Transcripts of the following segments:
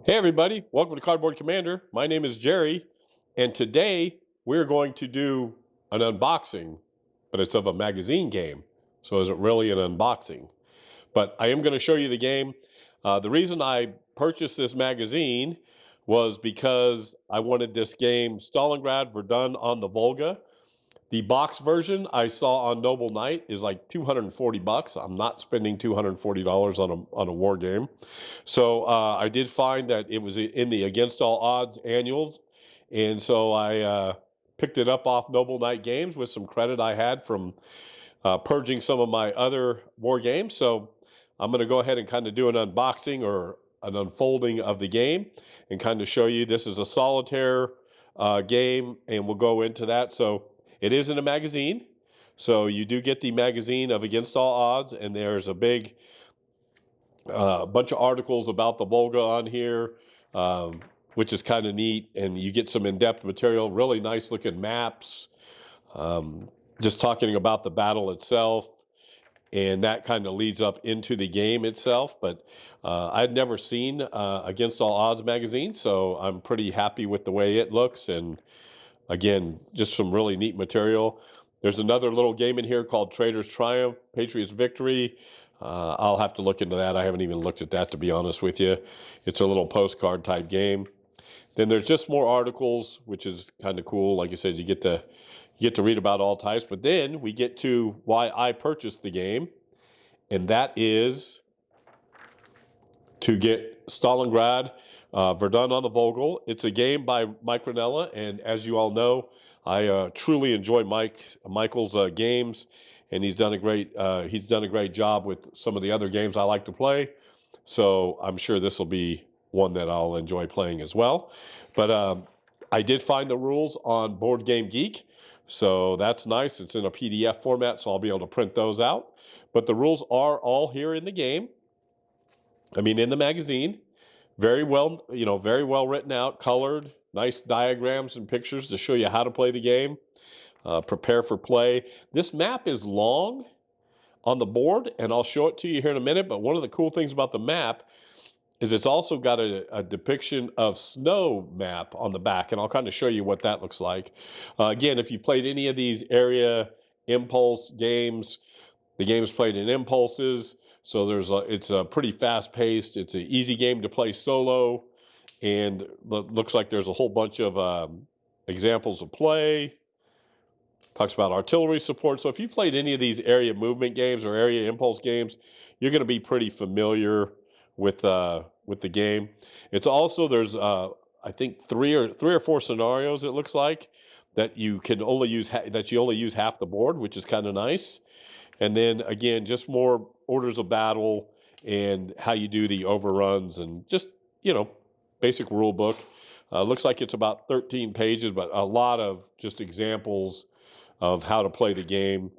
Hey everybody, welcome to Cardboard Commander. My name is Jerry, and today we're going to do an unboxing, but it's of a magazine game. So is it really an unboxing? But I am going to show you the game. The reason I purchased this magazine was because I wanted this game, Stalingrad, Verdun on the Volga. The box version I saw on Noble Knight is like $240. I'm not spending $240 on a war game. So I did find that it was in the Against All Odds annuals, and so I picked it up off Noble Knight Games with some credit I had from purging some of my other war games. So I'm going to go ahead and kind of do an unboxing or an unfolding of the game and kind of show you. This is a solitaire game, and we'll go into that. So it is in a magazine. So you do get the magazine of Against All Odds, and there's a big bunch of articles about the Volga on here, which is kind of neat. And you get some in-depth material, really nice looking maps, just talking about the battle itself. And that kind of leads up into the game itself. But I'd never seen Against All Odds magazine, so I'm pretty happy with the way it looks. And again, just some really neat material. There's another little game in here called Traitors Triumph, Patriots Victory. I'll have to look into that. I haven't even looked at that, to be honest with you. It's a little postcard type game. Then there's just more articles, which is kind of cool. Like I said, you get to read about all types. But then we get to why I purchased the game, and that is to get Stalingrad, Verdun on the Volga. It's a game by Mike Ranella, and as you all know, I truly enjoy Michael's games, and he's done a great job with some of the other games I like to play. So I'm sure this will be one that I'll enjoy playing as well. But I did find the rules on Board Game Geek, so that's nice. It's in a PDF format, so I'll be able to print those out. But the rules are all here in the game. I mean, in the magazine, very well, very well written out, colored, nice diagrams and pictures to show you how to play the game, prepare for play. This map is long on the board, and I'll show it to you here in a minute. But one of the cool things about the map is it's also got a depiction of snow map on the back, and I'll kind of show you what that looks like. Again, if you played any of these area impulse games, the game is played in impulses. So it's a pretty fast-paced. It's an easy game to play solo, and looks like there's a whole bunch of examples of play. Talks about artillery support. So if you've played any of these area movement games or area impulse games, you're going to be pretty familiar with the game. It's also there's I think three or four scenarios. It looks like that you can only use half the board, which is kind of nice. And then again, just more orders of battle and how you do the overruns and just, basic rule book. Looks like it's about 13 pages, but a lot of just examples of how to play the game.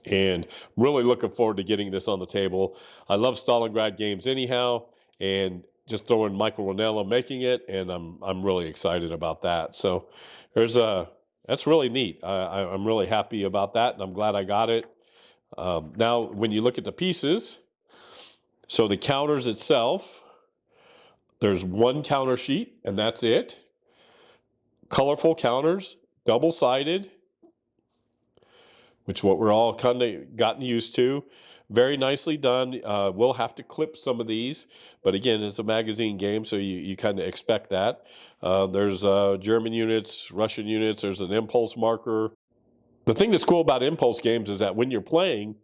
And really looking forward to getting this on the table. I love Stalingrad games anyhow, and just throwing Michael Ranella making it, and I'm really excited about that. So that's really neat. I'm really happy about that, and I'm glad I got it. Now, when you look at the pieces, so the counters itself, there's one counter sheet, and that's it. Colorful counters, double-sided, which is what we're all kind of gotten used to. Very nicely done. We'll have to clip some of these, but again, it's a magazine game, so you kind of expect that. There's German units, Russian units. There's an impulse marker. The thing that's cool about impulse games is that when you're playing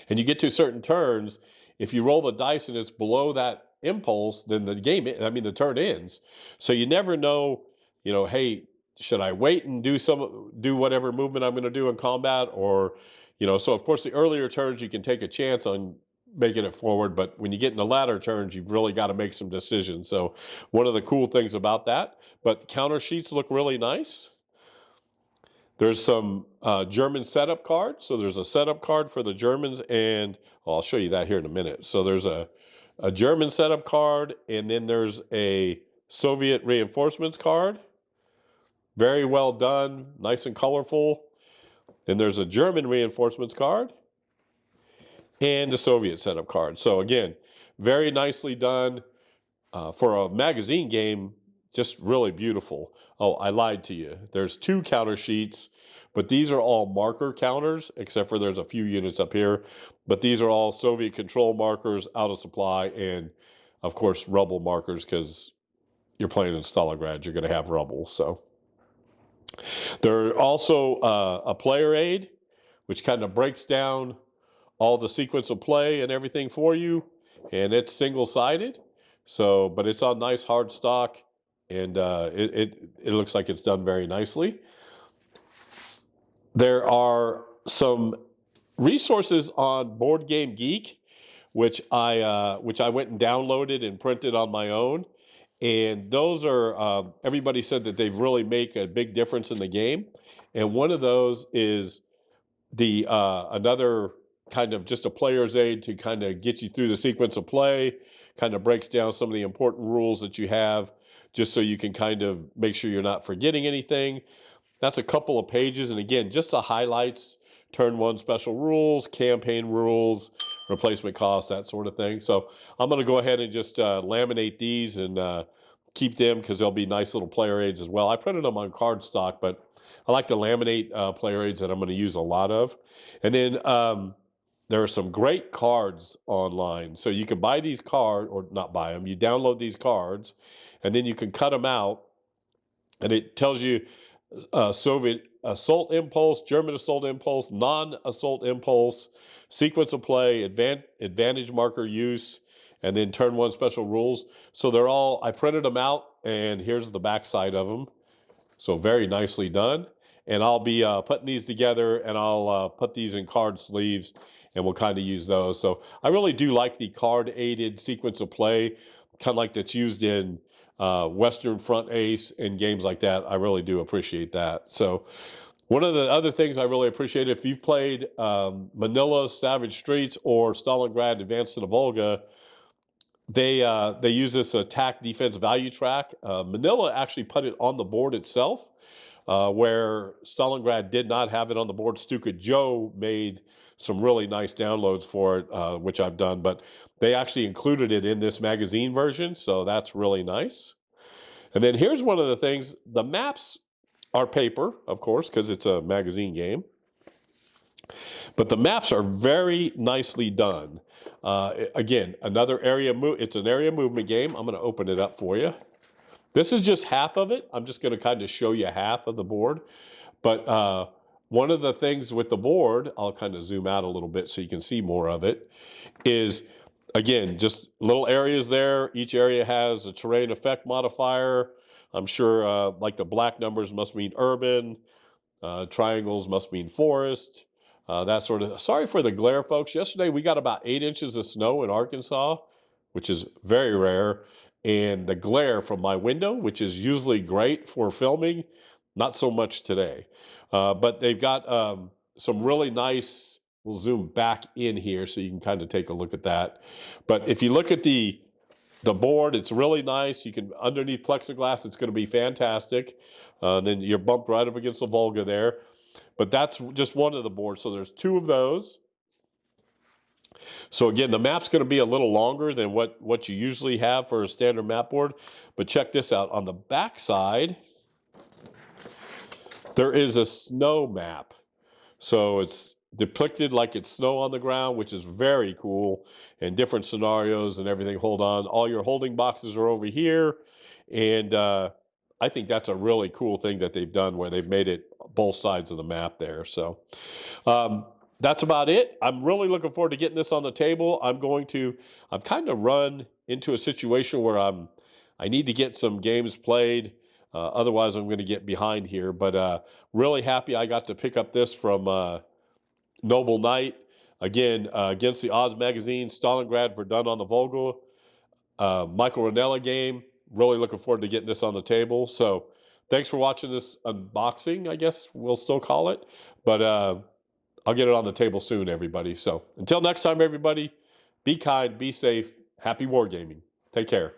and you get to certain turns, if you roll the dice and it's below that impulse, then the turn ends. So you never know, hey, should I wait and do whatever movement I'm going to do in combat, or, so of course the earlier turns you can take a chance on making it forward, but when you get in the latter turns, you've really got to make some decisions. So one of the cool things about that, but counter sheets look really nice. There's some German setup cards. So there's a setup card for the Germans, and I'll show you that here in a minute. So there's a German setup card, and then there's a Soviet reinforcements card. Very well done, nice and colorful. Then there's a German reinforcements card and a Soviet setup card. So again, very nicely done. for a magazine game, just really beautiful. Oh, I lied to you. There's 2 counter sheets, but these are all marker counters, except for there's a few units up here. But these are all Soviet control markers, out of supply, and of course rubble markers, because you're playing in Stalingrad, you're going to have rubble. So there are also a player aid, which kind of breaks down all the sequence of play and everything for you, and it's single-sided. So, but it's on nice hard stock, and it looks like it's done very nicely. There are some resources on Board Game Geek, which I went and downloaded and printed on my own, and those are everybody said that they've really make a big difference in the game, and one of those is the another kind of just a player's aid to kind of get you through the sequence of play, kind of breaks down some of the important rules that you have, just so you can kind of make sure you're not forgetting anything. That's a couple of pages, and again, just the highlights, turn 1 special rules, campaign rules, replacement costs, that sort of thing. So I'm going to go ahead and just laminate these and keep them, because they'll be nice little player aids as well. I printed them on cardstock, but I like to laminate player aids that I'm going to use a lot of. And then there are some great cards online. So you can buy these cards, or not buy them, you download these cards, and then you can cut them out, and it tells you Soviet assault impulse, German assault impulse, non-assault impulse, sequence of play, advantage marker use, and then turn 1 special rules. So they're all, I printed them out, and here's the back side of them. So very nicely done. And I'll be putting these together, and I'll put these in card sleeves, and we'll kind of use those. So I really do like the card-aided sequence of play, kind of like that's used in Western Front Ace and games like that. I really do appreciate that. So one of the other things I really appreciate, if you've played Manila, Savage Streets, or Stalingrad, Advance to the Volga, they use this attack defense value track. Manila actually put it on the board itself, where Stalingrad did not have it on the board. Stuka Joe made some really nice downloads for it, which I've done, but they actually included it in this magazine version, so that's really nice. And then here's one of the things. The maps are paper, of course, because it's a magazine game, but the maps are very nicely done. Again, another area it's an area movement game. I'm going to open it up for you. This is just half of it. I'm just going to kind of show you half of the board. But one of the things with the board, I'll kind of zoom out a little bit so you can see more of it, is, again, just little areas there. Each area has a terrain effect modifier. I'm sure like the black numbers must mean urban. Triangles must mean forest. That sort of. Sorry for the glare, folks. Yesterday we got about 8 inches of snow in Arkansas, which is very rare. And the glare from my window, which is usually great for filming, not so much today. But they've got some really nice, we'll zoom back in here so you can kind of take a look at that. But if you look at the board, it's really nice. You can, underneath plexiglass, it's going to be fantastic. Then you're bumped right up against the Volga there. But that's just one of the boards. So there's 2 of those. So again, the map's going to be a little longer than what you usually have for a standard map board. But check this out. On the back side, there is a snow map. So it's depicted like it's snow on the ground, which is very cool, and different scenarios and everything. Hold on. All your holding boxes are over here. And I think that's a really cool thing that they've done, where they've made it both sides of the map there. So that's about it. I'm really looking forward to getting this on the table. I've kind of run into a situation where I need to get some games played. Otherwise, I'm going to get behind here. But really happy I got to pick up this from Noble Knight. Again, against the odds magazine, Stalingrad, Verdun on the Volga. Michael Ranella game. Really looking forward to getting this on the table. So thanks for watching this unboxing, I guess we'll still call it. But I'll get it on the table soon, everybody. So until next time, everybody, be kind, be safe, happy wargaming. Take care.